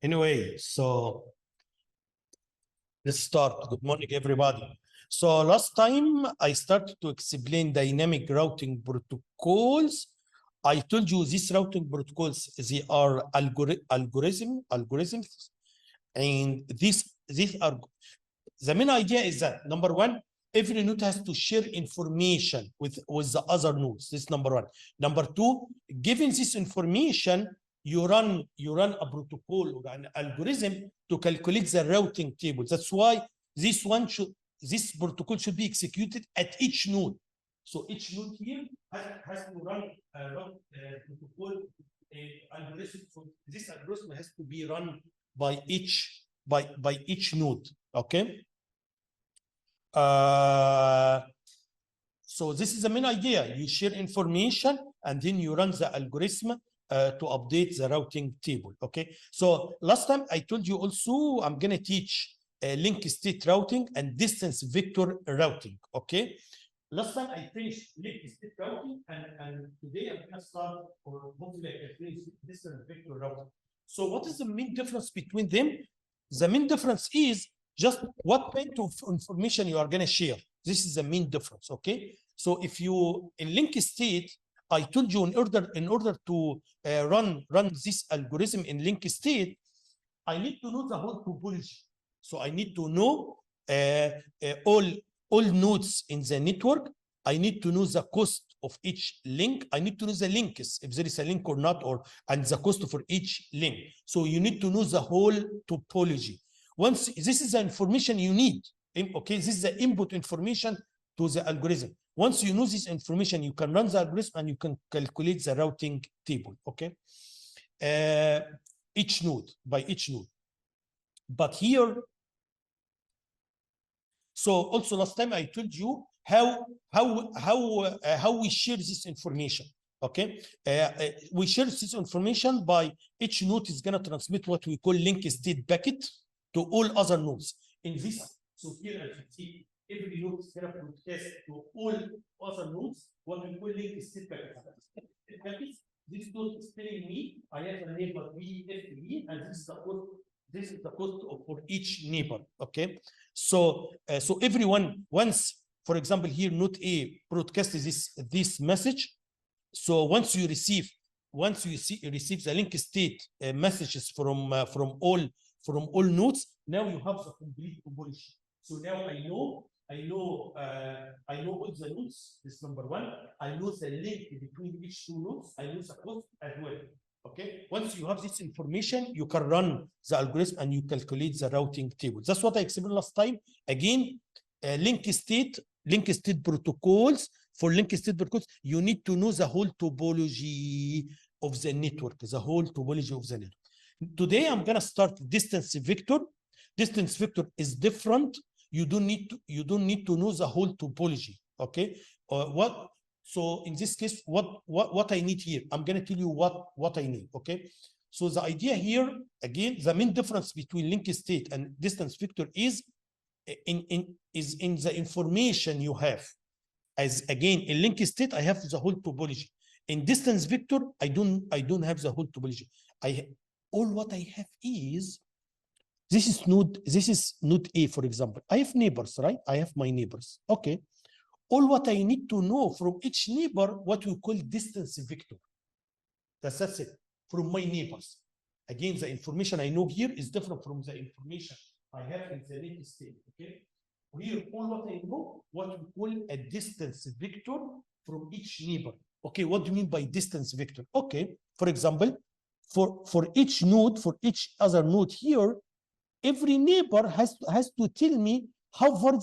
Anyway, so let's start. Good morning, everybody. So last time I started to explain dynamic routing protocols. I told you these routing protocols, they are algorithms, and these are the main idea is that number one, every node has to share information with the other nodes. This is number one. Number two, given this information, you run a protocol or an algorithm to calculate the routing table. That's why this protocol should be executed at each node. So each node here has to run protocol algorithm. So this algorithm has to be run by each node. Okay. So this is the main idea. You share information and then you run the algorithm to update the routing table. Okay. So last time I told you also I'm going to teach link state routing and distance vector routing. Okay. Last time I finished link state routing and today I'm going to start, or hopefully I can finish distance vector routing. So what is the main difference between them? The main difference is just what kind of information you are going to share. This is the main difference. Okay. So if you in link state, I told you in order to run this algorithm in link state, I need to know the whole topology. So I need to know all nodes in the network. I need to know the cost of each link. I need to know the links, if there is a link or not, and the cost for each link. So you need to know the whole topology. Once this is the information you need, okay, this is the input information to the algorithm. Once you know this information, you can run the algorithm and you can calculate the routing table. Okay, each node by each node. But here, so also last time I told you how we share this information. Okay, we share this information by each node is going to transmit what we call link state packet to all other nodes. In this, so here as you see, every node is going to broadcast to all other nodes what we call link state packets. This node is telling me I have a neighbor B, F, B, and this is the cost. This is the cost for each neighbor. Okay, so so everyone once, for example, here node A broadcasts this message. So once you receive the link state messages from all nodes, now you have the complete topology. So now I know all the nodes. This number one. I know the link between each two nodes. I know the cost as well. Okay. Once you have this information, you can run the algorithm and you calculate the routing table. That's what I explained last time. Again, link state protocols. For link state protocols, you need to know the whole topology of the network, Today, I'm going to start distance vector. Distance vector is different. You don't need to know the whole topology. Okay. So in this case, what I need here, I'm going to tell you what I need. Okay. So the idea here, again, the main difference between link state and distance vector is in the information you have. As again, in link state, I have the whole topology. In distance vector, I don't have the whole topology. All what I have is this is node A, for example. I have neighbors, right? I have my neighbors. Okay. All what I need to know from each neighbor, what we call distance vector. That's it. From my neighbors. Again, the information I know here is different from the information I have in the link state. Okay. Here, all what I know, what we call a distance vector from each neighbor. Okay, what do you mean by distance vector? Okay, for example, for each node, for each other node here, every neighbor has to tell me how far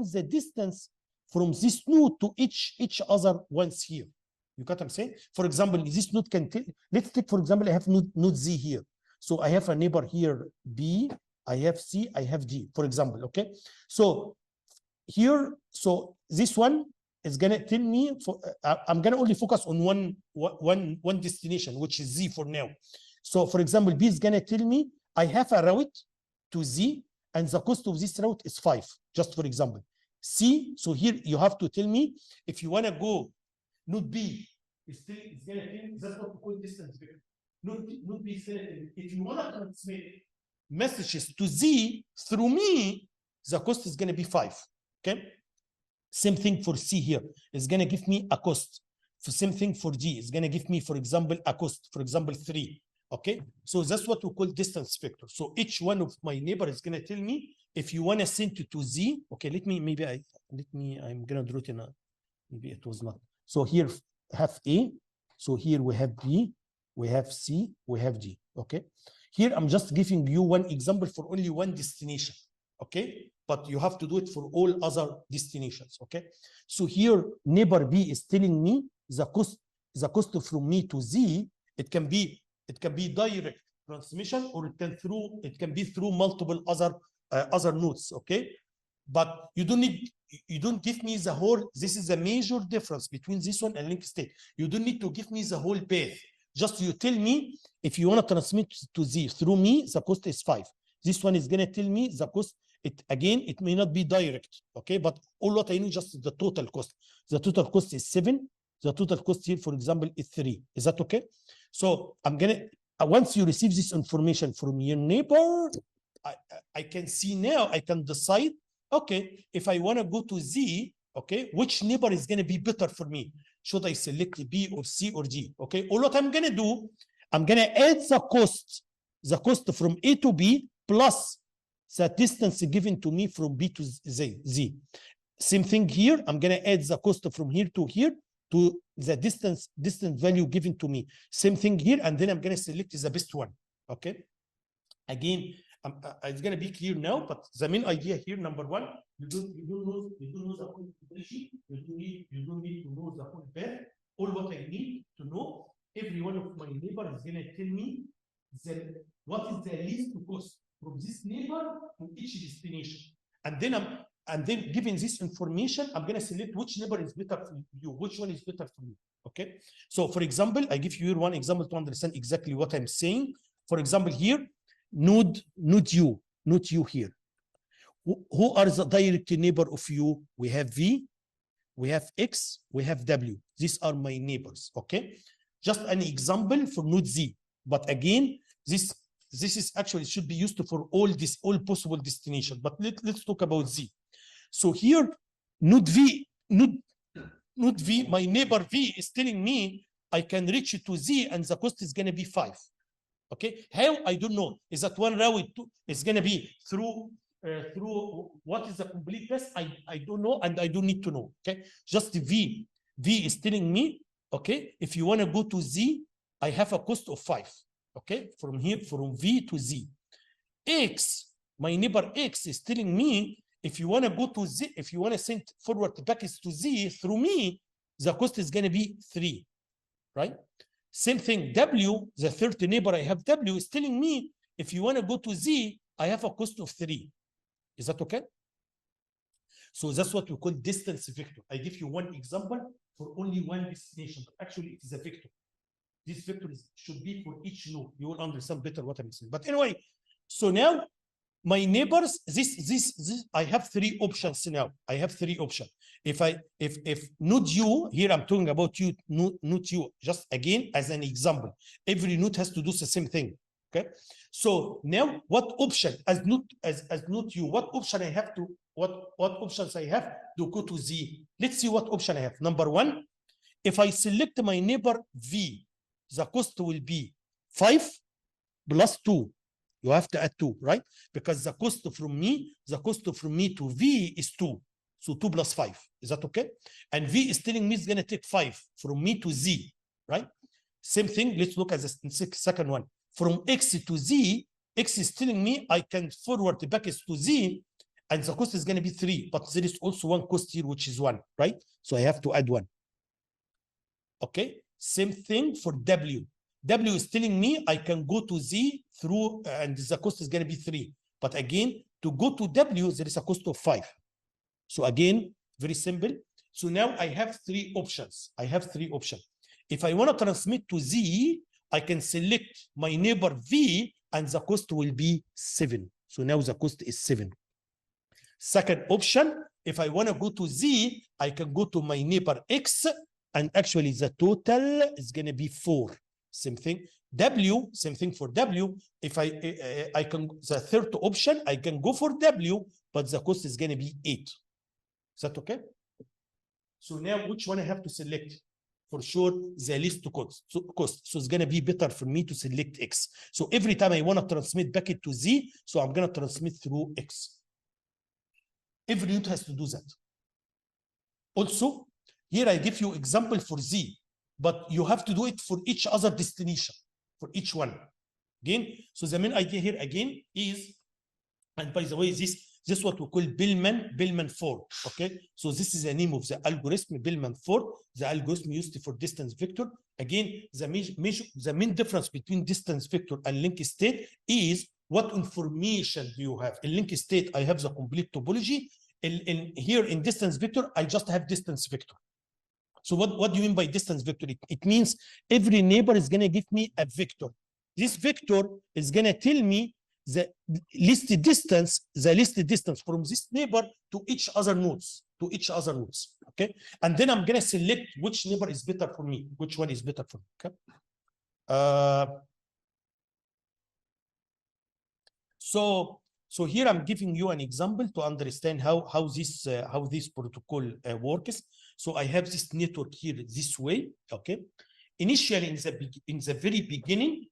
is the distance from this node to each other ones here. You got what I'm saying? For example, this node can tell. Let's take, for example, I have node Z here. So I have a neighbor here B. I have C, I have D, for example. Okay, so here, so this one is gonna tell me I'm gonna only focus on one destination, which is Z for now. So for example, B is gonna tell me I have a route to Z and the cost of this route is 5, just for example. C, so here you have to tell me if you wanna go node B, it's gonna tell me that's what we call distance vector. Not be selective. If you want to transmit messages to Z through me, the cost is going to be 5. Okay. Same thing for C here. It's going to give me a cost. Same thing for G. It's going to give me, for example, a cost. For example, 3. Okay. So that's what we call distance vector. So each one of my neighbor is going to tell me if you want to send it to Z. Okay. I'm going to draw it in a, maybe it was not. So here have A. So here we have B. We have C. We have G. Okay. Here I'm just giving you one example for only one destination. Okay. But you have to do it for all other destinations. Okay. So here neighbor B is telling me the cost from me to Z. It can be direct transmission, or it can be through multiple other nodes. Okay. But you don't give me the whole. This is a major difference between this one and link state. You don't need to give me the whole path. Just you tell me if you want to transmit to Z through me, the cost is 5. This one is going to tell me the cost. It may not be direct, okay, but all what I need just the total cost. The total cost is 7. The total cost here, for example, is 3. Is that okay? So I'm gonna once you receive this information from your neighbor, I can see now. I can decide. Okay, if I want to go to Z, okay, which neighbor is going to be better for me? Should I select B or C or G? Okay, all what I'm going to do, I'm going to add the cost from A to B plus the distance given to me from B to Z. Same thing here. I'm going to add the cost from here to here to the distance value given to me. Same thing here, and then I'm going to select the best one. Okay. Again, it's going to be clear now, but the main idea here, number one, you don't know the whole population. You don't need to know the whole path. All what I need to know, every one of my neighbors is going to tell me what is the least cost from this neighbor to each destination, and then given this information, I'm going to select which neighbor is better for you, which one is better for you. Okay. So, for example, I give you one example to understand exactly what I'm saying. For example, here. Node U here. Who are the direct neighbor of U? We have V, we have X, we have W. These are my neighbors. Okay, just an example for node Z. But again, this is actually should be used for all possible destinations. But let's talk about Z. So here, node V, my neighbor V is telling me I can reach to Z, and the cost is going to be 5. Okay, how? I don't know. Is that one route is going to be through what is the complete path? I don't know, and I don't need to know. Okay, just V is telling me, okay, if you want to go to Z, I have a cost of 5. Okay, from here, from V to Z. X, my neighbor X is telling me, if you want to go to Z, if you want to send forward packets to Z through me, the cost is going to be 3, right? Same thing, W, the third neighbor I have W is telling me, if you want to go to Z, I have a cost of 3. Is that okay? So that's what we call distance vector. I give you one example for only one destination, but actually it is a vector. This vector should be for each node. You will understand better what I'm saying. But anyway, so now my neighbors, this I have 3 options now. I have 3 options. If node U, here I'm talking about node U, just again as an example. Every node has to do the same thing. Okay. So now what option as node U, what option I have to what options I have to go to Z? Let's see what option I have. Number 1, if I select my neighbor V, the cost will be 5 plus 2. You have to add 2, right? Because the cost from me to V is 2. So 2 plus 5. Is that okay? And V is telling me it's going to take 5 from me to Z, right? Same thing. Let's look at the second one. From X to Z, X is telling me I can forward the packets to Z, and the cost is going to be 3. But there is also one cost here, which is 1, right? So I have to add 1. Okay. Same thing for W. W is telling me I can go to Z through, and the cost is going to be 3. But again, to go to W, there is a cost of 5. So again, very simple. So now I have 3 options. If I want to transmit to Z, I can select my neighbor V, and the cost will be 7. So now the cost is 7. Second option, if I want to go to Z, I can go to my neighbor X, and actually the total is going to be 4. same thing. W, same thing for W. If I can, the third option, I can go for W, but the cost is going to be 8. Is that okay? So now which one I have to select? For sure, the least cost. So it's going to be better for me to select X. So every time I want to transmit packet to Z, so I'm going to transmit through X. Every node has to do that. Also, here I give you example for Z, but you have to do it for each other destination, for each one. Again, so the main idea here again is, and by the way, this is what we call Bellman-4. Okay, so this is the name of the algorithm, Bellman-4, the algorithm used for distance vector. Again, the main difference between distance vector and link state is what information do you have. In link state, I have the complete topology. Here in distance vector, I just have distance vector. So what do you mean by distance vector? It means every neighbor is going to give me a vector. This vector is going to tell me the least distance from this neighbor to each other nodes, okay? And then I'm going to select which neighbor is better for me, which one is better for me, okay? So here I'm giving you an example to understand how this protocol works. So I have this network here this way, okay? Initially, in the very beginning,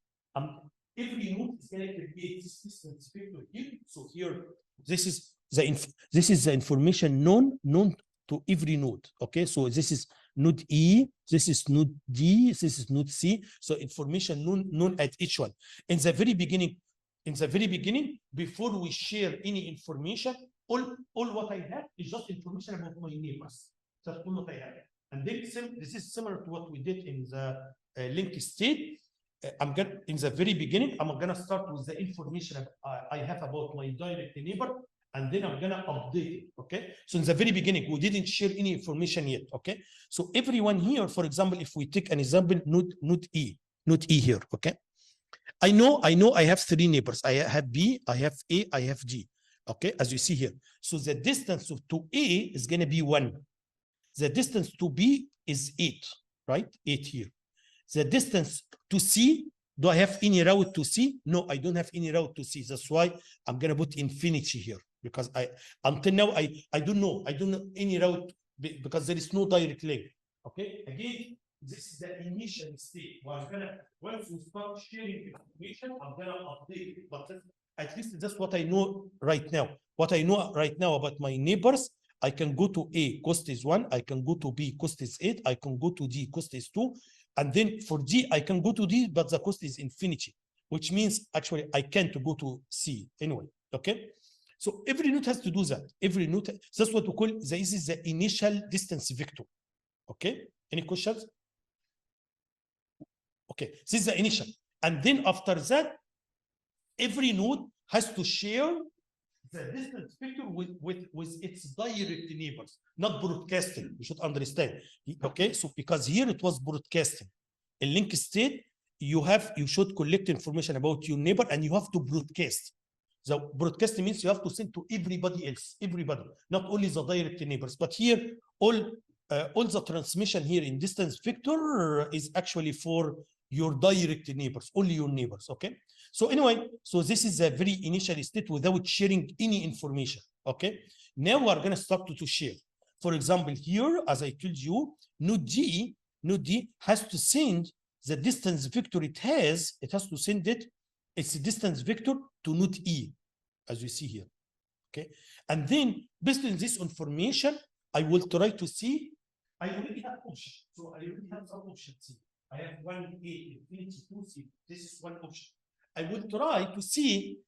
every node is going to create this distance vector here. So here, this is the information known to every node. Okay, so this is node E, this is node D, this is node C. So information known at each one. In the very beginning, before we share any information, all what I have is just information about my neighbors. That's all what I have. And then this is similar to what we did in the link state. In the very beginning, I'm gonna start with the information I have about my direct neighbor, and then I'm gonna update it. Okay. So in the very beginning, we didn't share any information yet. Okay. So everyone here, for example, if we take an example, node E here. Okay. I know I have 3 neighbors. I have B, I have A, I have G. Okay, as you see here. So the distance to A is gonna be 1. The distance to B is 8, right? 8 here. The distance to C, do I have any route to C? No, I don't have any route to C. That's why I'm gonna put infinity here, because until now I don't know any route because there is no direct link. Okay, again, this is the initial state. Once we start sharing information, I'm gonna update it. But at least that's what I know right now. What I know right now about my neighbors, I can go to A, cost is 1. I can go to B, cost is 8. I can go to D, cost is 2. And then for D, I can go to D, but the cost is infinity, which means actually I can't go to C anyway. Okay. So every node has to do that. Every node, that's what we call this is the initial distance vector. Okay. Any questions? Okay. This is the initial. And then after that, every node has to share the distance vector with its direct neighbors, not broadcasting. You should understand. Okay, so because here it was broadcasting. In link state, you should collect information about your neighbor and you have to broadcast. The broadcasting means you have to send to everybody else, not only the direct neighbors. But here, all the transmission here in distance vector is actually for your direct neighbors, only your neighbors. Okay. So anyway, so this is a very initial state without sharing any information. Okay. Now we're going to start to share. For example, here, as I told you, node D has to send the distance vector it has to send its distance vector to node E, as you see here. Okay. And then based on this information, I will try to see. I already have options. So I already have some options. I have 1A, infinity, 2C. This is one option. I will try to see,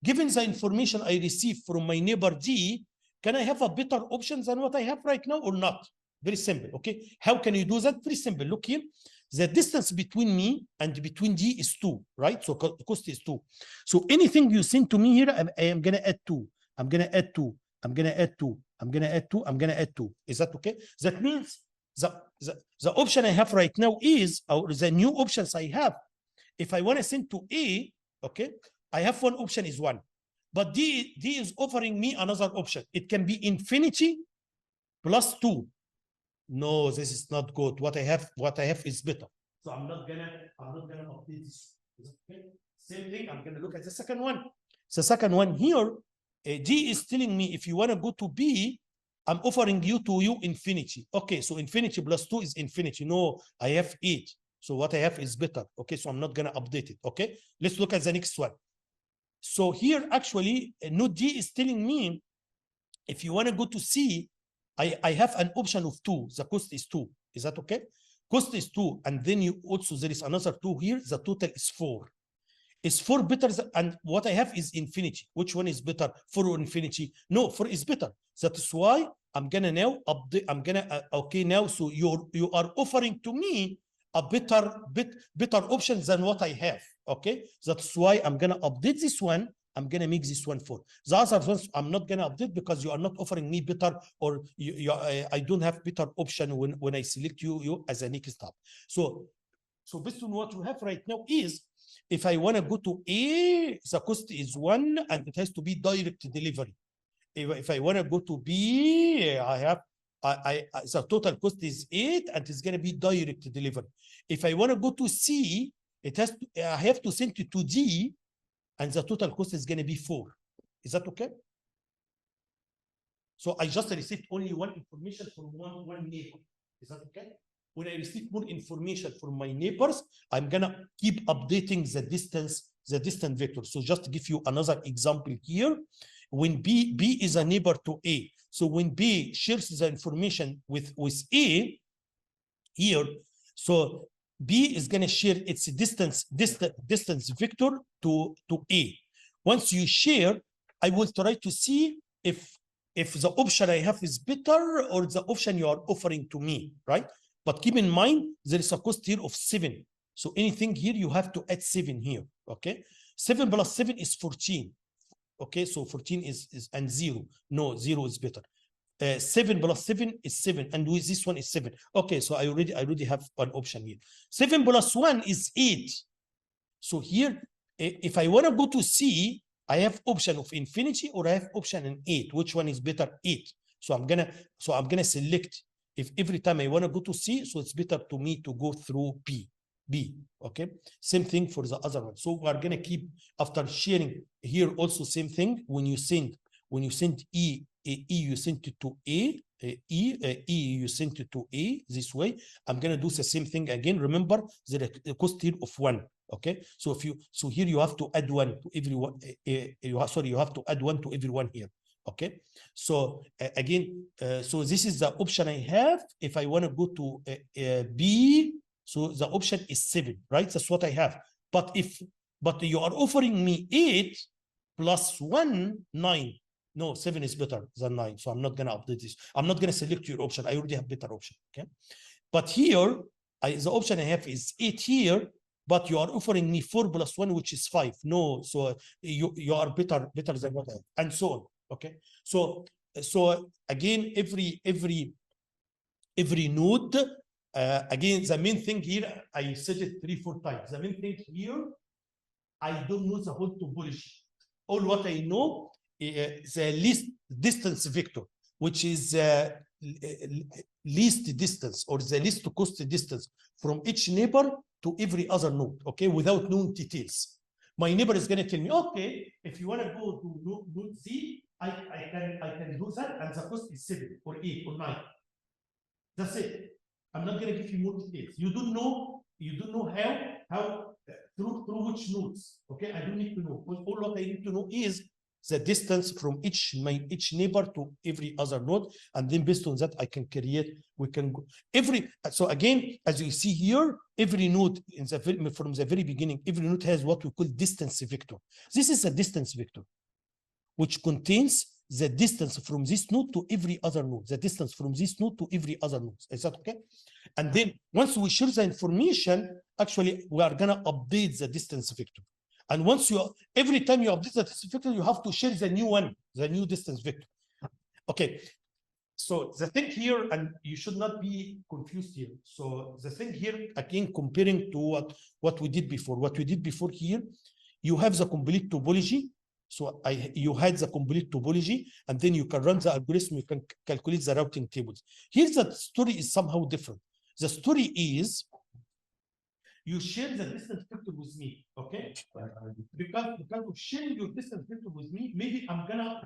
given the information I receive from my neighbor D, can I have a better option than what I have right now or not? Very simple, okay? How can you do that? Very simple. Look here. The distance between me and between D is 2, right? So cost is 2. So anything you send to me here, I am going to add 2. I'm going to add 2. I'm going to add 2. I'm going to add 2. I'm going to add 2. Is that okay? That means the option I have right now is, or the new options I have, if I want to send to A, okay, I have one option is 1. But D is offering me another option. It can be infinity plus 2. No, this is not good. What I have is better. So I'm not gonna update this. Okay. Same thing. I'm gonna look at the second one. The second one here, D is telling me if you want to go to B, I'm offering you to U infinity. Okay, so infinity plus 2 is infinity. No, I have 8. So what I have is better. Okay, so I'm not gonna update it. Okay, let's look at the next one. So here actually node D is telling me if you want to go to C, I have an option of 2. The cost is 2. Is that okay? Cost is 2, and then you also there is another 2 here. The total is 4. Is 4 better? And what I have is infinity. Which one is better? 4 or infinity? No, 4 is better. That is why I'm gonna now update. I'm gonna okay now. So you are offering to me a better option than what I have. Okay, that's why I'm gonna update this one. I'm gonna make this one 4. The other ones I'm not gonna update because you are not offering me better, or I don't have better option when I select you as a next step. So based on what we have right now is, if I want to go to A, the cost is 1 and it has to be direct delivery. If I want to go to B, I have the total cost is 8 and it's going to be direct delivery. If I want to go to C, I have to send it to D and the total cost is going to be 4. Is that okay? So I just received only one information from one neighbor. Is that okay? When I receive more information from my neighbors, I'm gonna keep updating the distance vector. So just to give you another example here, when B is a neighbor to A, so when B shares the information with A here, so B is gonna share its distance vector to A. Once you share, I will try to see if the option I have is better or the option you are offering to me, right? But keep in mind, there is a cost here of 7. So anything here, you have to add 7 here, okay? 7 plus 7 is 14. Okay, so 14 is and 0. No, 0 is better. 7 plus 7 is 7, and with this one is 7. Okay, so I already have one option here. 7 plus 1 is 8. So here, if I want to go to C, I have option of infinity or I have option in 8. Which one is better? 8. So I'm gonna select. If every time I want to go to C, so it's better to me to go through B. Okay, same thing for the other one. So we're gonna keep after sharing here also same thing. When you send E, you send it to E, you send it to A this way. I'm gonna do the same thing again. Remember the cost here of 1. Okay, so here you have to add 1 to everyone. You have to add 1 to everyone here. Okay, so again, so this is the option I have. If I want to go to B, so the option is 7, right? That's what I have. But you are offering me 8 plus 1, 9. No, 7 is better than 9. So I'm not gonna update this. I'm not gonna select your option. I already have better option. Okay, but here the option I have is 8 here. But you are offering me 4 plus 1, which is 5. No, so you are better than what I have, and so on. Okay, so again, every node, again, the main thing here, I said it 3-4 times. The main thing here, I don't know the whole topology. All what I know is the least distance vector, which is least distance or the least cost distance from each neighbor to every other node. Okay, without known details. My neighbor is going to tell me, okay, if you want to go to node Z, I can do that, and the cost is 7 or 8 or 9. That's it. I'm not going to give you more details. You don't know how through which nodes. Okay, I don't need to know. All what I need to know is the distance from each neighbor to every other node, and then based on that, I can create. We can go so again, as you see here, every node from the very beginning, every node has what we call distance vector. This is a distance vector, which contains the distance from this node to every other node, the distance from this node to every other node. Is that okay? And then once we share the information, actually, we are gonna update the distance vector. And every time you update the distance vector, you have to share the new one, the new distance vector. Okay. So the thing here, and you should not be confused here. So the thing here, again, comparing to what we did before. What we did before here, you have the complete topology. So you had the complete topology, and then you can run the algorithm, you can calculate the routing tables. Here the story is somehow different. The story is you share the distance vector with me, okay? Because of sharing your distance vector with me, maybe I'm gonna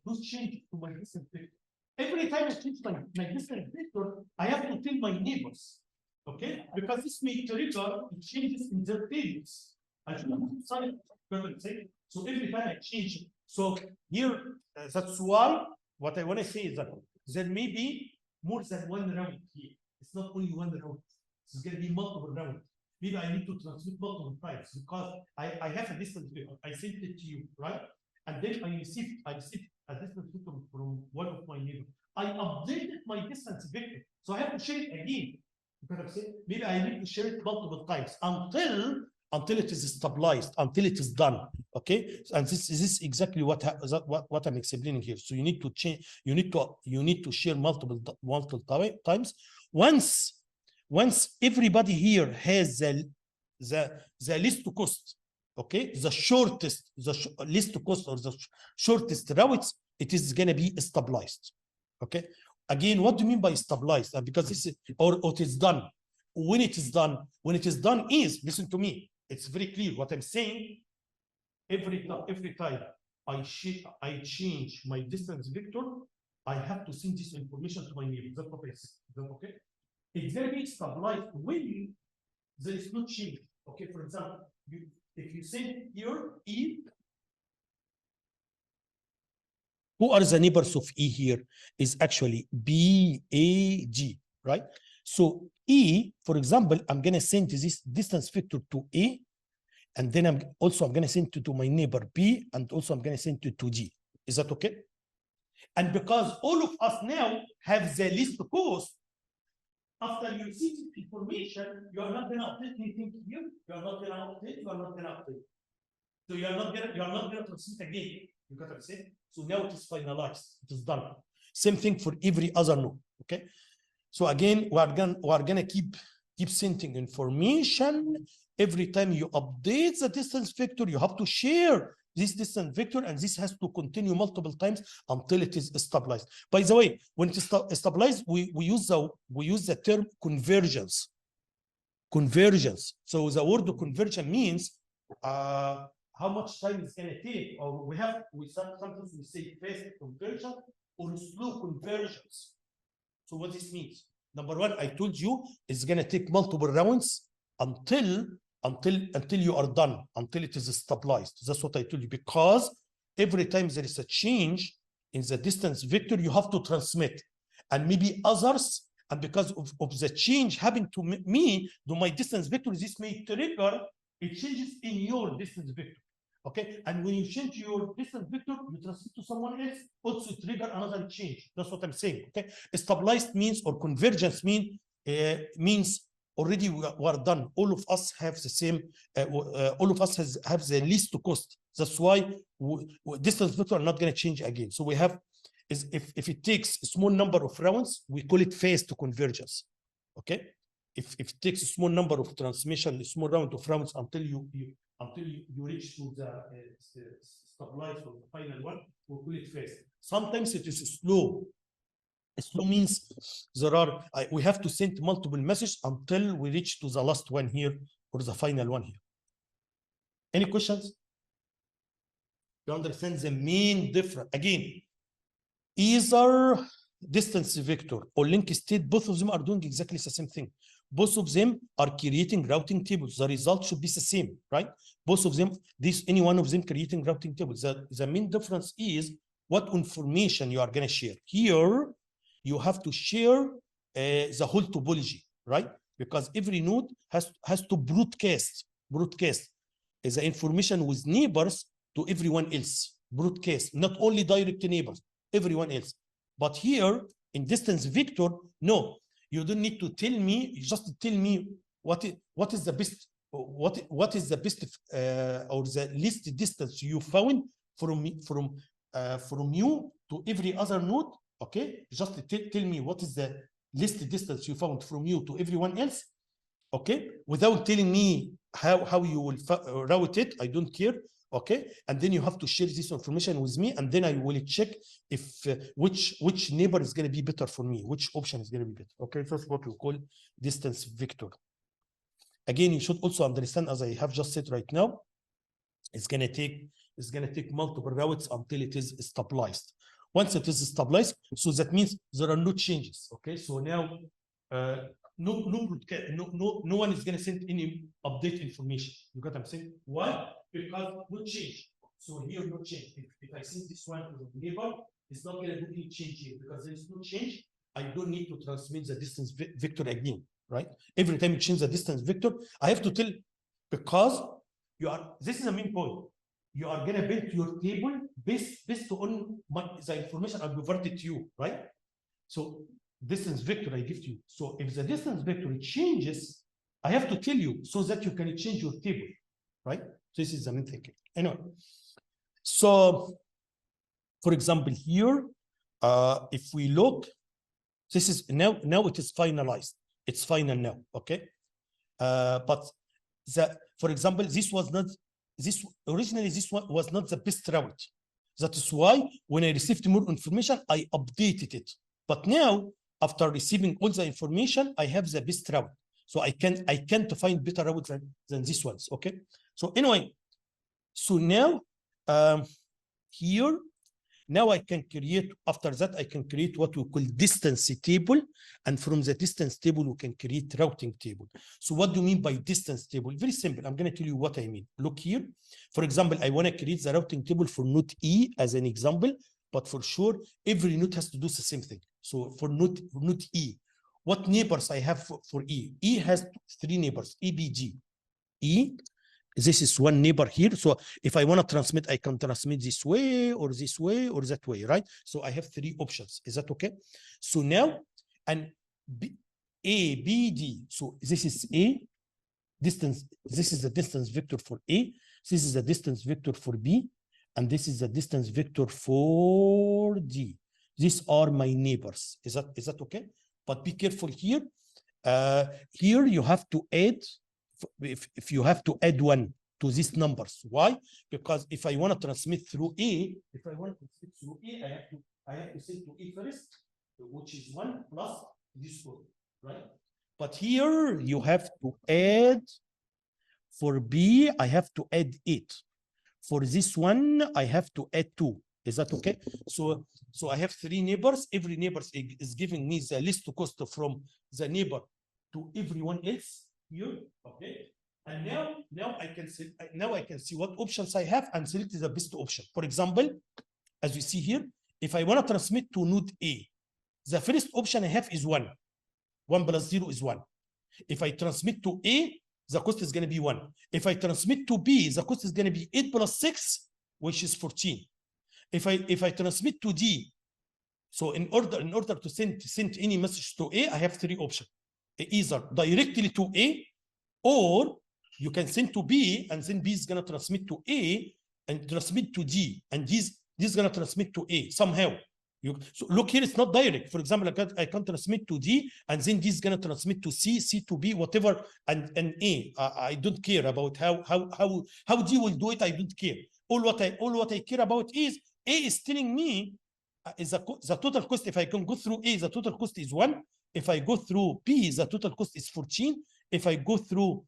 do change to my distance vector. Every time I change my distance vector, I have to tell my neighbors, okay? Because this may trigger changes in their tables. I should have decided. So every time I change it. So here, that's why what I want to say is that there may be more than one round here. It's not only one round. It's going to be multiple rounds. Maybe I need to transmit multiple times because I have a distance vector. I sent it to you, right? And then I received a distance vector from one of my neighbors. I updated my distance vector. So I have to share it again. Because maybe I need to share it multiple times until it is stabilized, until it is done. Okay, and this is exactly what I'm explaining here. So you need to change, you need to share multiple times. Once everybody here has the least cost, okay, the shortest least cost or the shortest routes, it is going to be stabilized. Okay, again, what do you mean by stabilized? Because this is or it is done. When it is done is, listen to me, it's very clear what I'm saying. Every time I change my distance vector, I have to send this information to my neighbor. That's what I said. Is that okay? It's going to be stabilized when there is no change. Okay, for example, if you send here E, who are the neighbors of E here? Is actually B, A, G, right? So E, for example, I'm going to send this distance vector to A, and then I'm going to send it to my neighbor B, and also I'm going to send it to G. Is that okay? And because all of us now have the least cost, after you receive this information, you are not going to update anything here. You are not going to update. You are not going to update. So you are not going to transmit again. You got to say. So now it is finalized. It is done. Same thing for every other node. Okay. So again, we are gonna keep sending information. Every time you update the distance vector, you have to share this distance vector, and this has to continue multiple times until it is stabilized. By the way, when it is stabilized, we use the term convergence. Convergence. So the word convergence means how much time it's going to take, or sometimes we say fast convergence or slow convergence. So what this means? Number one, I told you it's going to take multiple rounds until you are done, until it is stabilized. That's what I told you, because every time there is a change in the distance vector, you have to transmit, and maybe others, and because of the change happening to me, to my distance vector, this may trigger it changes in your distance vector. Okay, and when you change your distance vector, you transmit to someone else, also trigger another change. That's what I'm saying. Okay, stabilized means, or convergence means already we are done. All of us have the same. All of us have the least cost. That's why distance vector are not going to change again. So we have is if it takes a small number of rounds, we call it phase to convergence. Okay, if it takes a small number of transmission, a small round of rounds until you reach to the stabilized or the final one, we call it phase. Sometimes it is slow. Slow means we have to send multiple messages until we reach to the last one here or the final one here. Any questions? You understand the main difference? Again, either distance vector or link state, both of them are doing exactly the same thing. Both of them are creating routing tables. The result should be the same, right? Both of them, any one of them creating routing tables. The main difference is what information you are going to share. Here, you have to share the whole topology, right? Because every node has to broadcast the information with neighbors to everyone else. Broadcast, not only direct neighbors, everyone else. But here in distance vector, no, you don't need to tell me. You just tell me what is the best or the least distance you found from you to every other node. Okay, just tell me what is the least distance you found from you to everyone else. Okay, without telling me how you will route it, I don't care. Okay, and then you have to share this information with me, and then I will check if which neighbor is going to be better for me, which option is going to be better. Okay, that's what we call distance vector. Again, you should also understand, as I have just said right now, it's gonna take multiple routes until it is stabilized. Once it is stabilized, so that means there are no changes. Okay, so now no one is gonna send any update information. You got what I'm saying? Why? Because no change. So here no change. If I send this one to the neighbor, it's not gonna do any change here because there is no change. I don't need to transmit the distance vector again, right? Every time you change the distance vector, I have to tell, because you are, this is the main point. You are gonna build your table based on the information I provided to you, right? So distance vector I give to you. So if the distance vector changes, I have to tell you so that you can change your table, right? So this is the main thing. Anyway, so for example here, if we look, this is now it is finalized. It's final now, okay? But for example, this was not, originally this one was not the best route. That is why when I received more information, I updated it. But now, after receiving all the information, I have the best route. So I can't find better route than these ones, okay? So anyway, so now here, now I can create, after that, I can create what we call distance table. And from the distance table, we can create routing table. So what do you mean by distance table? Very simple. I'm going to tell you what I mean. Look here. For example, I want to create the routing table for node E as an example, but for sure, every node has to do the same thing. So for node E, what neighbors I have for E? E has 3 neighbors, E, B, G. E, this is one neighbor here. So if I want to transmit, I can transmit this way or that way, right? So I have 3 options. Is that okay? So now, and A, B, D. So this is A, distance. This is the distance vector for A. This is the distance vector for B. And this is the distance vector for D. These are my neighbors. Is that okay? But be careful here. Here you have to add, if you have to add 1 to these numbers. Why? Because if I want to transmit through A, I have to send to A first, which is 1 plus this one, right? But here you have to add, for B, I have to add 8. For this one, I have to add 2. Is that okay? So I have 3 neighbors. Every neighbor is giving me the least cost from the neighbor to everyone else here. Okay. And now I can see what options I have and select the best option. For example, as you see here, if I want to transmit to node A, the first option I have is 1. 1 plus 0 is 1. If I transmit to A, the cost is going to be 1. If I transmit to B, the cost is going to be 8 plus 6, which is 14. If I transmit to D, so in order to send any message to A, I have 3 options. Either directly to A, or you can send to B, and then B is going to transmit to A and transmit to D, and this is going to transmit to A somehow. So look here, it's not direct. For example, I can transmit to D, and then this is going to transmit to C, C to B, whatever, and A. I don't care about how D will do it. I don't care. All what I care about is A is telling me is the total cost. If I can go through A, the total cost is 1. If I go through B, the total cost is 14. If I go through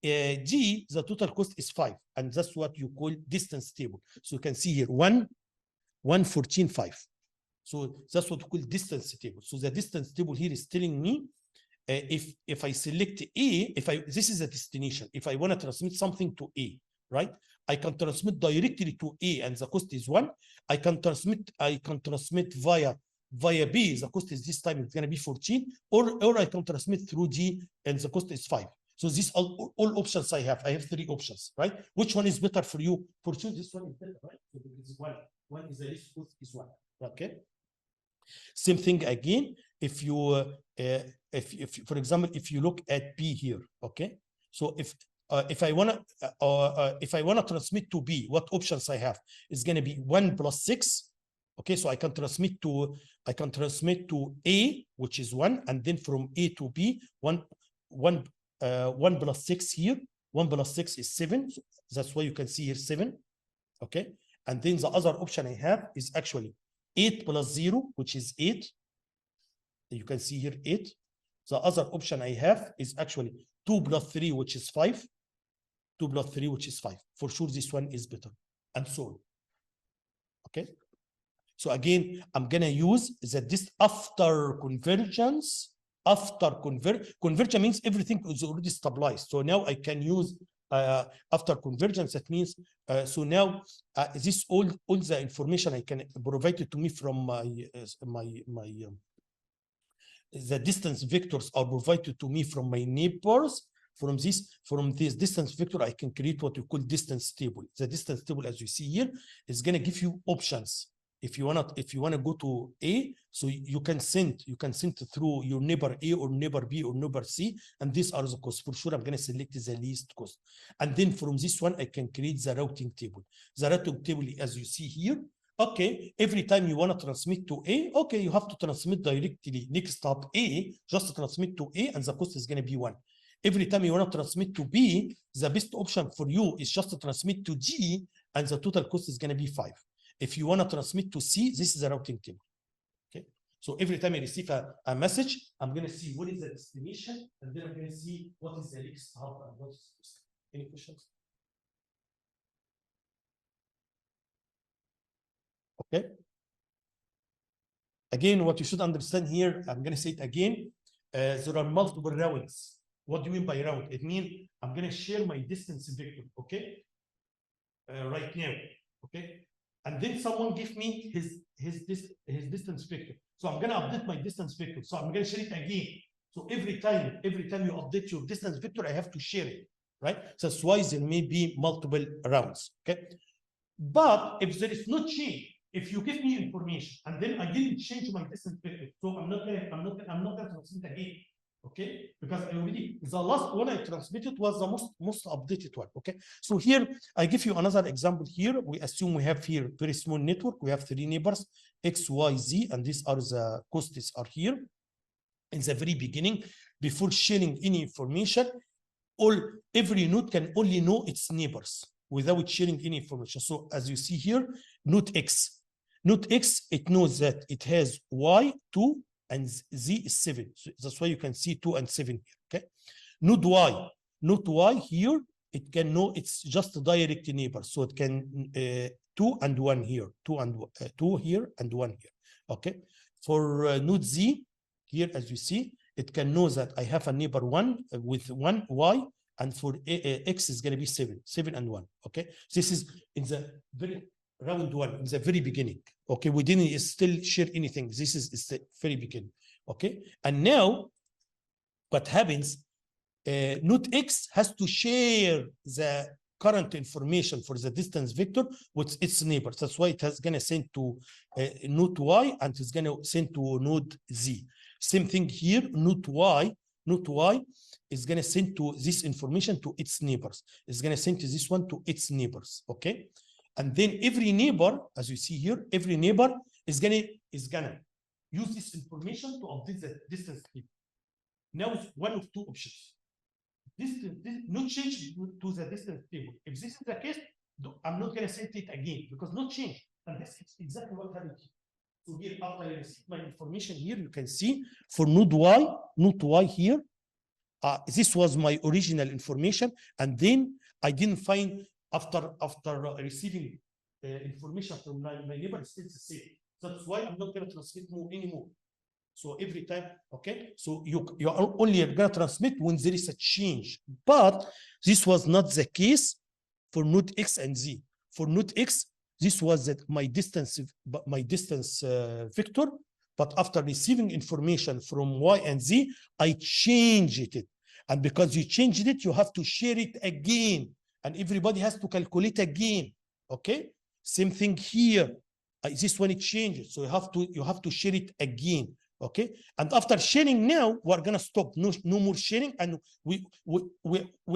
D, the total cost is 5. And that's what you call distance table. So you can see here 1, 14, 5. So that's what we call distance table. So the distance table here is telling me if I select A, this is a destination. If I want to transmit something to A, right? I can transmit directly to A and the cost is 1. I can transmit via B, the cost is this time it's going to be 14, or I can transmit through D and the cost is 5. So these are all options I have. I have 3 options, right? Which one is better for you? For sure, this one is better, right? So this is 1. 1 is the least cost is 1. Okay. Same thing again. If you, for example, if you look at B here, okay. So if I wanna transmit to B, what options I have? It's going to be 1 plus 6. Okay, so I can transmit to A, which is 1, and then from A to B, 1 plus 6 here. 1 plus 6 is 7. So that's why you can see here 7. Okay, and then the other option I have is actually 8 plus 0, which is 8. You can see here 8. The other option I have is actually 2 plus 3, which is 5. 2 plus 3, which is 5. For sure, this one is better, and so on. Okay. So again, I'm gonna use that this after convergence. After convergence means everything is already stabilized. So now I can use after convergence. That means so now this all the information I can provide it to me from the distance vectors are provided to me from my neighbors. From this distance vector, I can create what we call distance table. The distance table, as you see here, is going to give you options. If you wanna go to A, so you can send through your neighbor A or neighbor B or neighbor C, and these are the costs. For sure, I'm gonna select the least cost. And then from this one, I can create the routing table. The routing table, as you see here, okay, every time you want to transmit to A, okay, you have to transmit directly next stop A, just transmit to A, and the cost is gonna be 1. Every time you want to transmit to B, the best option for you is just to transmit to G, and the total cost is gonna be 5. If you want to transmit to C, this is a routing table. Okay. So every time I receive a message, I'm going to see what is the destination, and then I'm going to see what is the next hub and what is the. Any questions? Okay. Again, what you should understand here, I'm going to say it again. There are multiple routes. What do you mean by route? It means I'm going to share my distance vector. Okay. Right now. Okay. And then someone give me his distance vector. So I'm gonna update my distance vector. So I'm gonna share it again. So every time you update your distance vector, I have to share it, right? So that's why there may be multiple rounds. Okay. But if there is no change, if you give me information and then I didn't change my distance vector, so I'm not gonna transmit again. Okay, because I already the last one I transmitted was the most updated one. Okay, so here I give you another example. Here we assume we have here very small network. We have 3 neighbors X, Y, Z, and these are the costs are here in the very beginning. Before sharing any information, every node can only know its neighbors without sharing any information. So as you see here, node X, it knows that it has Y 2. And Z is 7. So that's why you can see 2 and 7 here. Okay. Node Y here, it can know it's just a direct neighbor. So it can 2 and 1 here, 2 here and 1 here. Okay. For node Z here, as you see, it can know that I have a neighbor 1 with 1 Y, and for X is going to be 7 and 1. Okay. This is in the very round 1 in the very beginning. Okay, we didn't still share anything. This is the very beginning. Okay, and now what happens? Node X has to share the current information for the distance vector with its neighbors. That's why it has gonna send to node Y, and it's gonna send to node Z. Same thing here. Node Y is gonna send to this information to its neighbors. It's gonna send to this one to its neighbors. Okay. And then every neighbor, as you see here, every neighbor is gonna use this information to update the distance table. Now it's one of 2 options. No change to the distance table. If this is the case, I'm not gonna send it again because no change. And that's exactly what happened here. So here, after I receive my information here, you can see for node Y here, this was my original information, and then I didn't find. After receiving information from my neighbor, it's the same. That's why I'm not going to transmit more anymore. So every time, okay, so you are only going to transmit when there is a change. But this was not the case for node X and Z. For node X, this was my distance vector. But after receiving information from Y and Z, I changed it. And because you changed it, you have to share it again. And everybody has to calculate again. Okay. Same thing here. This one it changes, so you have to share it again. Okay. And after sharing, now we're gonna stop. No more sharing, and we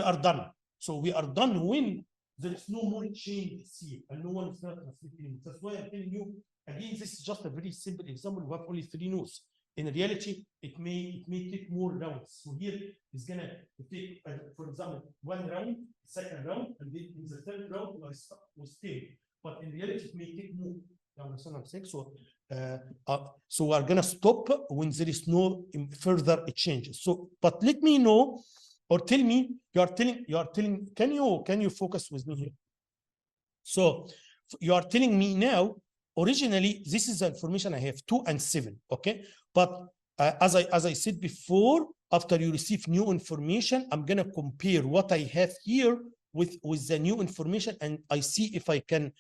are done. So we are done when there is no more changes here, and no one is gonna transmit. That's why I'm telling you again. This is just a very simple example. We have only 3 nodes. In reality, it may take more rounds. So here it's gonna take, for example, 1 round, 2nd round, and then in the 3rd round we stay. But in reality, it may take more. You understand what I'm saying? So we're gonna stop when there is no further changes. So, but let me know or tell me, you are telling, can you focus with me here? So you are telling me now, originally, this is the information I have, 2 and 7, okay? But as I said before, after you receive new information, I'm gonna compare what I have here with the new information, and I see if I can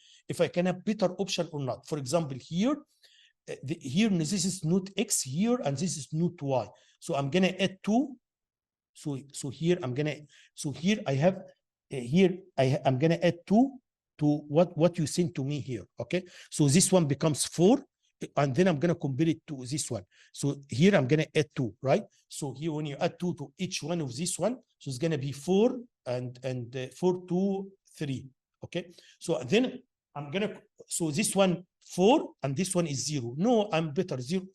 have better option or not. For example, here, here this is node X here, and this is node Y. So I'm gonna add 2. So here I'm gonna, so here I have, here I'm gonna add 2 to what you sent to me here, okay? So this one becomes 4, and then I'm gonna compare it to this one. So here I'm gonna add 2, right? So here when you add 2 to each one of this one, so it's gonna be 4 and 4, 2, 3, okay? So then I'm gonna, so this one 4 and this one is 0. No, I'm better. 0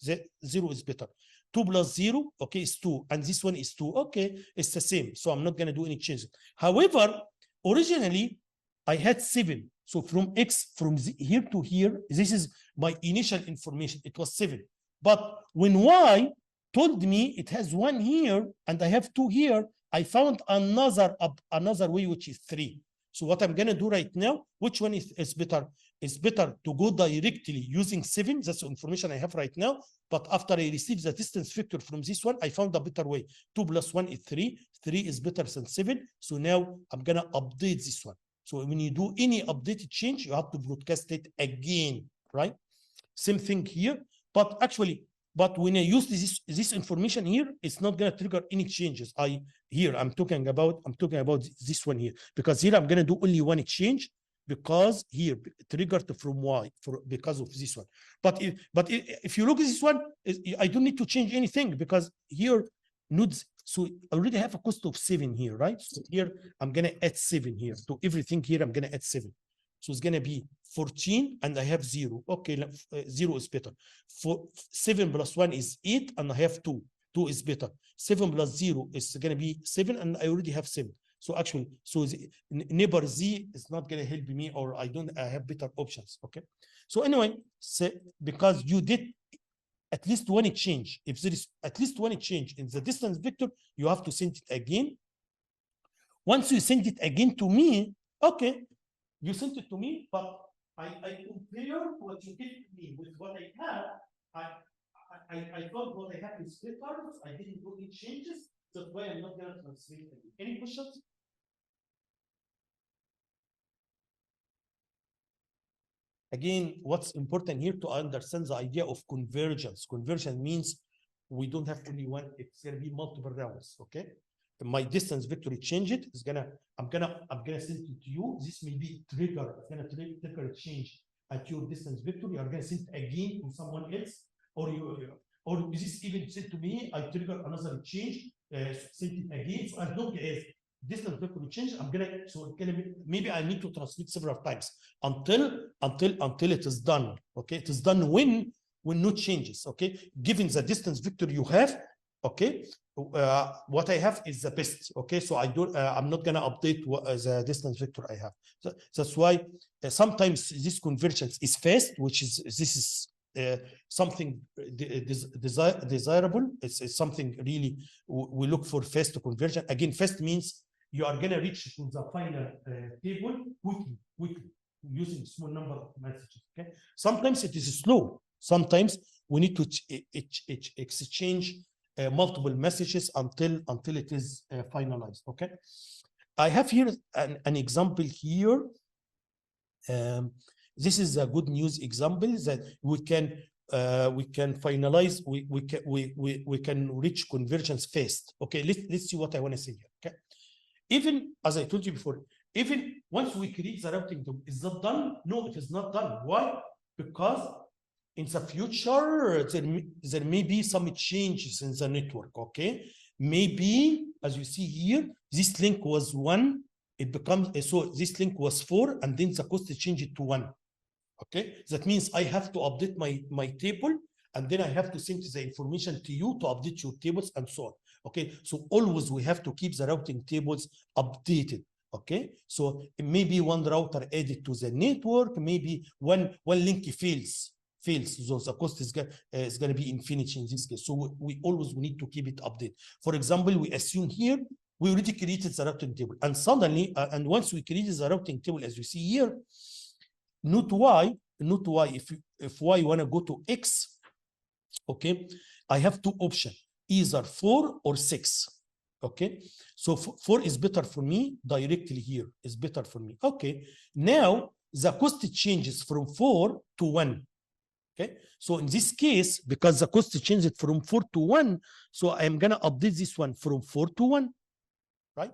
is better. 2 plus 0, okay, is 2, and this one is 2. Okay, it's the same. So I'm not gonna do any changes. However, originally I had 7. So from X, from here to here, this is my initial information. It was 7. But when Y told me it has 1 here and I have 2 here, I found another way, which is 3. So what I'm gonna do right now, which one is better? It's better to go directly using 7. That's the information I have right now. But after I receive the distance vector from this one, I found a better way. 2 plus 1 is 3. 3 is better than 7. So now I'm gonna update this one. So when you do any updated change, you have to broadcast it again, right? Same thing here. But actually, when I use this information here, it's not gonna trigger any changes. I'm talking about this one here, because here I'm gonna do only one change, because here triggered from Y because of this one. But if you look at this one, I don't need to change anything, because here nodes, so I already have a cost of 7 here, right? So here I'm gonna add 7 here to everything here. I'm gonna add 7. So it's gonna be 14, and I have 0. Okay, 0 is better. 7 plus 1 is 8, and I have 2. 2 is better. 7 plus 0 is gonna be 7, and I already have 7. So actually, so the neighbor Z is not gonna help me, or I have better options. Okay. So anyway, because you did at least one change, if there is at least one change in the distance vector, you have to send it again. Once you send it again to me, okay, you sent it to me, but I compare what you gave me with what I have. I thought what I have is better. I didn't do any changes. That's why I'm not going to translate it. Any questions? Again, what's important here to understand the idea of convergence. Convergence means we don't have only one, it's gonna be multiple rounds, okay? My distance vector change it, I'm gonna send it to you. This may be trigger, it's gonna trigger a change at your distance vector. You are gonna send it again to someone else, or this even sent to me, I trigger another change, send it again. So as long as distance vector change, maybe I need to transmit several times until it is done. Okay, it is done when no changes. Okay, given the distance vector you have. Okay, what I have is the best. Okay, so I'm not gonna update the distance vector I have. So that's why sometimes this convergence is fast, this is something desirable. It's something really we look for fast conversion. Again, fast means you are gonna reach to the final table quickly using small number of messages. Okay, sometimes it is slow. Sometimes we need to exchange multiple messages until it is finalized. Okay, I have here an example here. This is a good news example that we can finalize. We can reach convergence fast. Okay, let's see what I want to say here. Okay, even as I told you before, even once we create the routing table, is that done? No, it is not done. Why? Because in the future, there may be some changes in the network, okay? Maybe, as you see here, this link was 1, it becomes, so this link was 4, and then the cost changed to 1, okay? That means I have to update my table, and then I have to send the information to you to update your tables and so on, okay? So always we have to keep the routing tables updated. Okay, so maybe one router added to the network, maybe one link fails, so the cost is going to be infinity in this case. So we always need to keep it updated. For example, we assume here we already created the routing table, and suddenly, and once we created the routing table, as you see here, note y, if y want to go to x, okay, I have two options, either 4 or 6. Okay, so 4 is better for me directly here, is better for me. Okay, now the cost changes from 4 to 1. Okay, so in this case, because the cost changed from 4 to 1, so I'm gonna update this one from 4 to 1, right?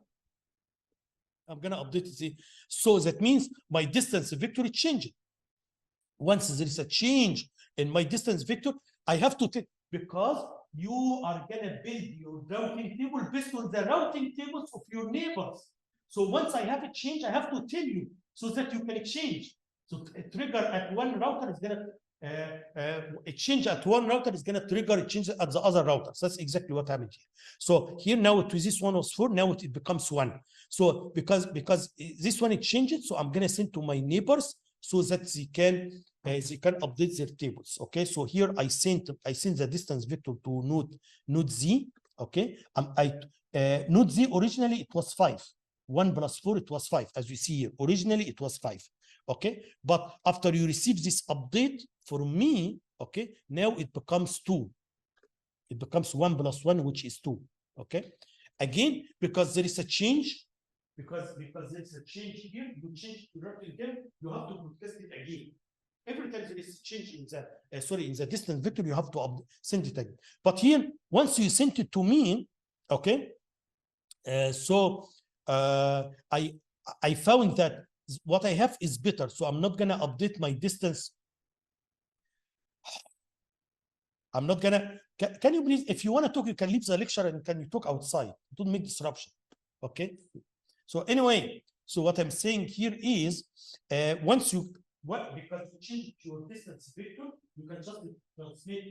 I'm gonna update it. So that means my distance vector is changing. Once there is a change in my distance vector, I have to take, because you are gonna build your routing table based on the routing tables of your neighbors. So once I have a change, I have to tell you so that you can exchange. So a trigger at one router is gonna a change at one router is gonna trigger a change at the other router. So that's exactly what happened here. So here now to this one was 4, now it becomes 1. So because this one it changed, so I'm gonna send to my neighbors so that they can update their tables. Okay, so here I sent the distance vector to node z. Okay, node z originally it was 5. 1 plus 4 it was 5, as you see here. Originally it was 5. Okay, but after you receive this update from me, okay, now it becomes 2. It becomes 1 plus 1, which is 2. Okay, again, because there is a change, because there's a change here, you change to routing table, you have to broadcast it again. Every time there is a change in the in the distance vector, you have to send it again. But here, once you send it to me, okay, I found that what I have is better, so I'm not gonna update my distance. I'm not gonna. Can you please, if you want to talk, you can leave the lecture and can you talk outside? Don't make disruption. Okay. So anyway, so what I'm saying here is, once you because you change your distance vector, you can just transmit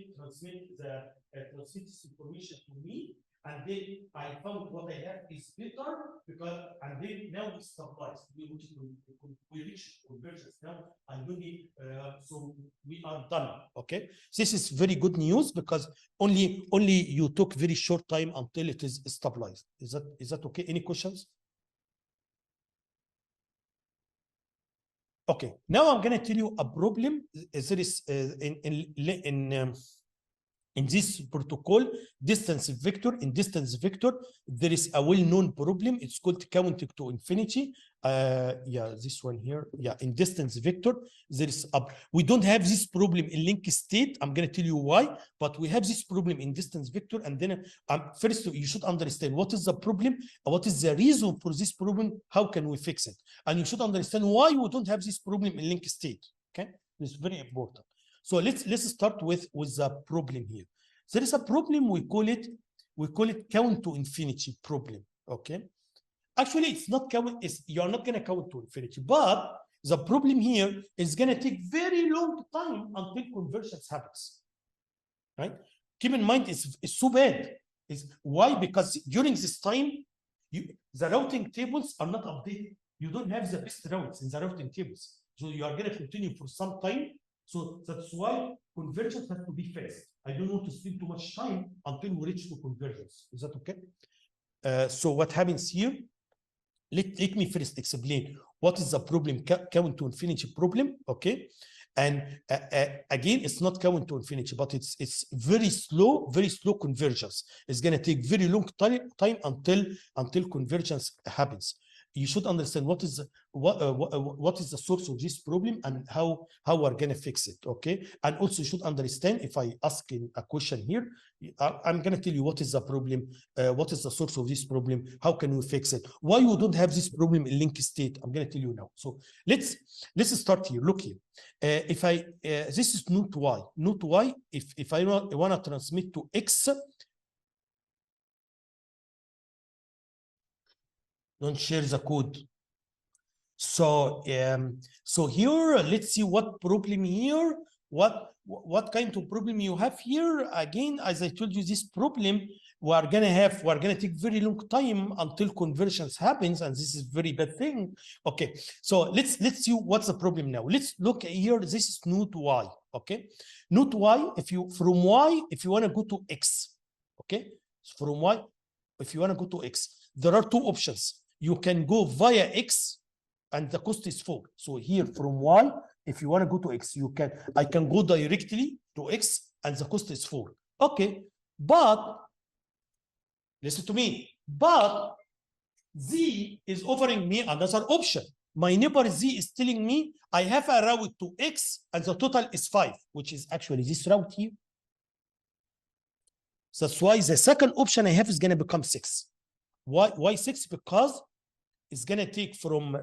this information to me, and then I found what I have is better, because and then now we stabilize. We reach convergence now, and we so we are done. Okay, this is very good news, because only you took very short time until it is stabilized. Is that okay? Any questions? Okay, now I'm going to tell you a problem. There is in this protocol, distance vector. In distance vector, there is a well-known problem. It's called counting to infinity. Yeah, this one here. Yeah, in distance vector, there is we don't have this problem in link state. I'm going to tell you why, but we have this problem in distance vector. And then first, you should understand what is the problem, what is the reason for this problem, how can we fix it, and you should understand why we don't have this problem in link state. Okay, it's very important. So let's start with the problem here. There is a problem, we call it count to infinity problem. Okay, actually it's not count, you're not going to count to infinity, but the problem here is going to take very long time until convergence happens. Right? Keep in mind, it's so bad. Why? Because during this time, the routing tables are not updated. You don't have the best routes in the routing tables, so you are going to continue for some time. So that's why convergence has to be fast. I don't want to spend too much time until we reach to convergence. Is that okay? So what happens here? Let me first explain what is the problem, count to infinity problem. Okay, and again, it's not count to infinity, but it's very slow convergence. It's going to take very long time until convergence happens. You should understand what is the source of this problem and how we're going to fix it. Okay, and also you should understand, if I ask a question here, I'm going to tell you what is the problem, what is the source of this problem, how can we fix it, why you don't have this problem in link state. I'm going to tell you now. So let's start here. Look here. If I this is node y. If I want to transmit to x, don't share the code. So so here, let's see what problem here, what kind of problem you have here. Again, as I told you, this problem we're gonna take very long time until convergence happens, and this is very bad thing. Okay, so let's see what's the problem now. Let's look here. This is node y. Okay, node y. If you want to go to x, okay, from y, if you want to go to x, there are two options. You can go via X and the cost is 4. So here from Y, if you want to go to X, you can, I can go directly to X and the cost is 4. Okay, but listen to me, but Z is offering me another option. My neighbor Z is telling me I have a route to X and the total is 5, which is actually this route here. So that's why the second option I have is going to become 6. Why 6? Because it's going to take from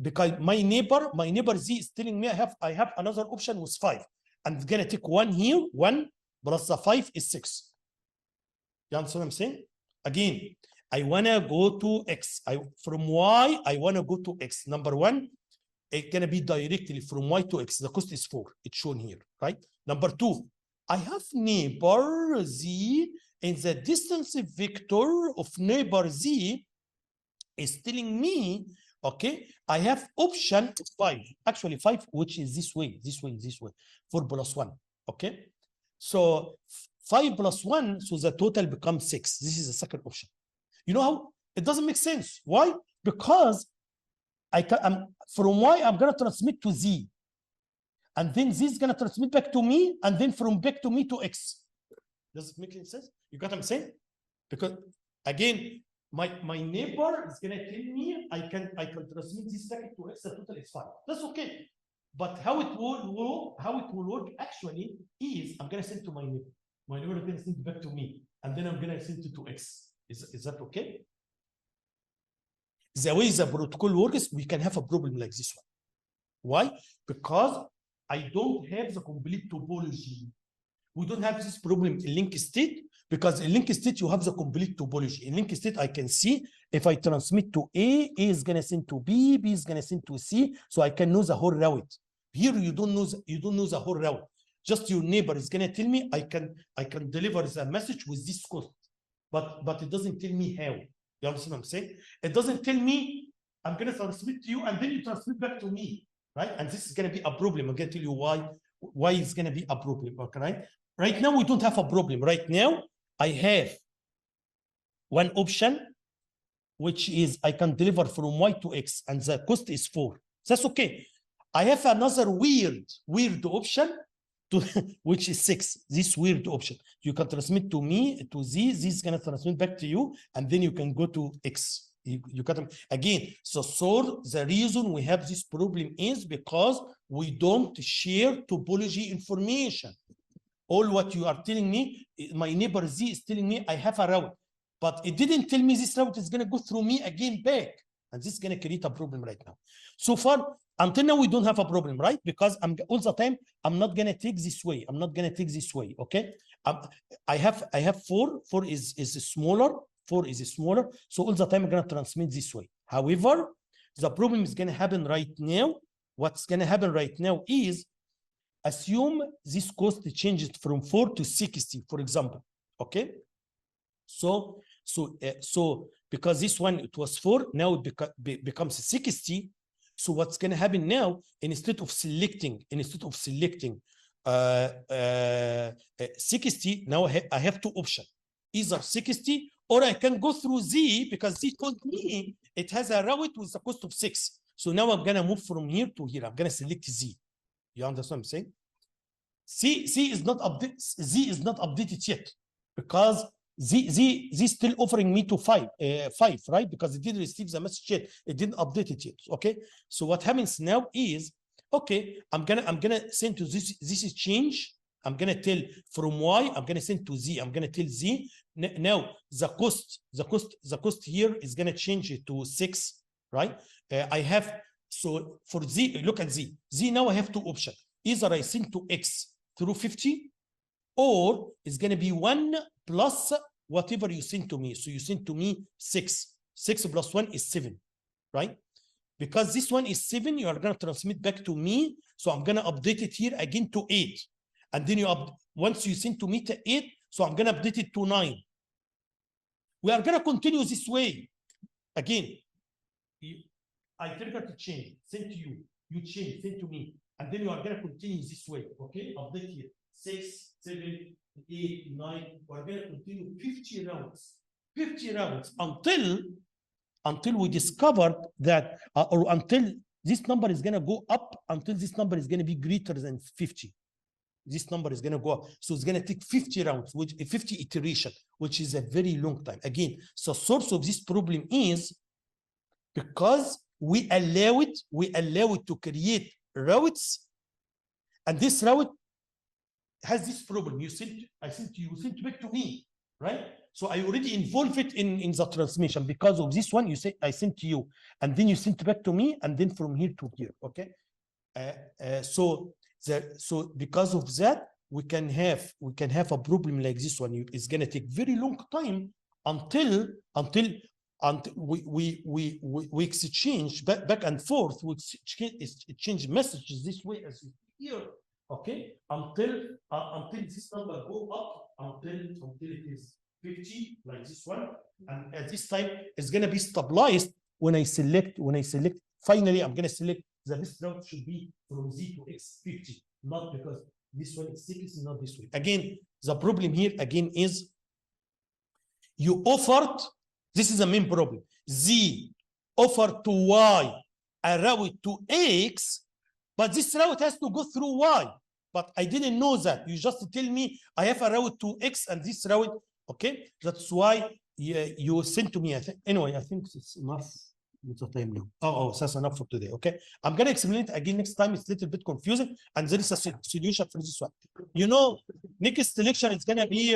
because my neighbor Z is telling me I have another option with 5, and it's going to take 1 here, 1 plus the 5 is 6. You understand what I'm saying? Again, I want to go to X. From Y, I want to go to X. Number 1, it's going to be directly from Y to X. The cost is 4. It's shown here, right? Number 2, I have neighbor Z, and the distance vector of neighbor Z is telling me, okay, I have option 5. Actually 5, which is this way. 4 plus 1, okay? So 5 plus 1, so the total becomes 6. This is the second option. You know how? It doesn't make sense. Why? Because from Y, I'm going to transmit to Z. And then Z is going to transmit back to me, and then from back to me to X. Does it make any sense? You got what I'm saying? Because, again, my neighbor is going to tell me I can transmit this packet to X, the total is 5. That's okay. But how it will work actually is I'm going to send to my neighbor. My neighbor is going to send back to me, and then I'm going to send it to X. Is that okay? The way the protocol works, we can have a problem like this one. Why? Because I don't have the complete topology. We don't have this problem in link state, because in link state you have the complete topology. In link state, I can see if I transmit to A is going to send to B is going to send to C, so I can know the whole route. Here you don't know the whole route. Just your neighbor is going to tell me I can deliver the message with this cost, but it doesn't tell me how. You understand what I'm saying? It doesn't tell me I'm going to transmit to you and then you transmit back to me, right? And this is going to be a problem. I'm going to tell you why it's going to be a problem. Okay, right? Right now we don't have a problem. Right now I have one option, which is I can deliver from Y to X, and the cost is 4. That's okay. I have another weird option which is 6. This weird option. You can transmit to me, to Z. Z is going to transmit back to you, and then you can go to X. You got them again. So the reason we have this problem is because we don't share topology information. All what you are telling me, my neighbor Z is telling me I have a route, but it didn't tell me this route is going to go through me again back. And this is going to create a problem right now. So far, until now, we don't have a problem, right? Because all the time, I'm not going to take this way. I'm not going to take this way, okay? I have 4. 4 is smaller. 4 is smaller. So all the time, I'm going to transmit this way. However, the problem is going to happen right now. What's going to happen right now is, assume this cost changes from 4 to 60, for example, okay? So because this one, it was 4, now it becomes 60. So what's going to happen now, instead of selecting 60, now I have 2 options, either 60 or I can go through Z, because Z told me it has a route with the cost of 6. So now I'm going to move from here to here. I'm going to select Z. You understand what I'm saying? Z is not updated yet, because Z is still offering me to 5, right? Because it didn't receive the message yet. It didn't update it yet. Okay. So what happens now is, okay, I'm gonna send to this. This is change. I'm gonna tell from Y. I'm gonna send to Z. I'm gonna tell Z. Now the cost here is gonna change it to 6, right? I have, so for Z, look at Z. Z now I have 2 options. Either I send to X through 50, or it's going to be 1 plus whatever you send to me. So you send to me 6. 6 plus 1 is 7, right? Because this one is 7, you are going to transmit back to me. So I'm going to update it here again to 8. And then once you send to me to 8, so I'm going to update it to 9. We are going to continue this way. Again, I trigger to change, send to you, you change, send to me. And then you are going to continue this way, okay? Update here, 6, 7, 8, 9. We're going to continue 50 rounds. 50 routes until we discovered that, or until this number is going to go up, until this number is going to be greater than 50. This number is going to go up. So it's going to take 50 rounds, which 50 iteration, which is a very long time. Again, so source of this problem is because we allow it to create routes, and this route has this problem. You sent back to me, right? So I already involve it in the transmission. Because of this one, you say I sent to you, and then you sent back to me, and then from here to here. Okay. So because of that, we can have a problem like this one. It's gonna take very long time until we exchange back and forth. We exchange messages this way as here. Okay, until this number go up until it is 50 like this one, and at this time it's gonna be stabilized when I select. Finally, I'm gonna select the best route should be from Z to X 50, not because this one is 6, not this way. Again, the problem here again is you offered. This is the main problem. Z offered to Y a route to X, but this route has to go through Y. But I didn't know that. You just tell me I have a route to X and this route. Okay, that's why you sent to me. Anyway, I think it's enough with the time now. Oh, that's enough for today. Okay, I'm gonna explain it again next time. It's a little bit confusing, and there is a solution for this one. You know, next lecture is gonna be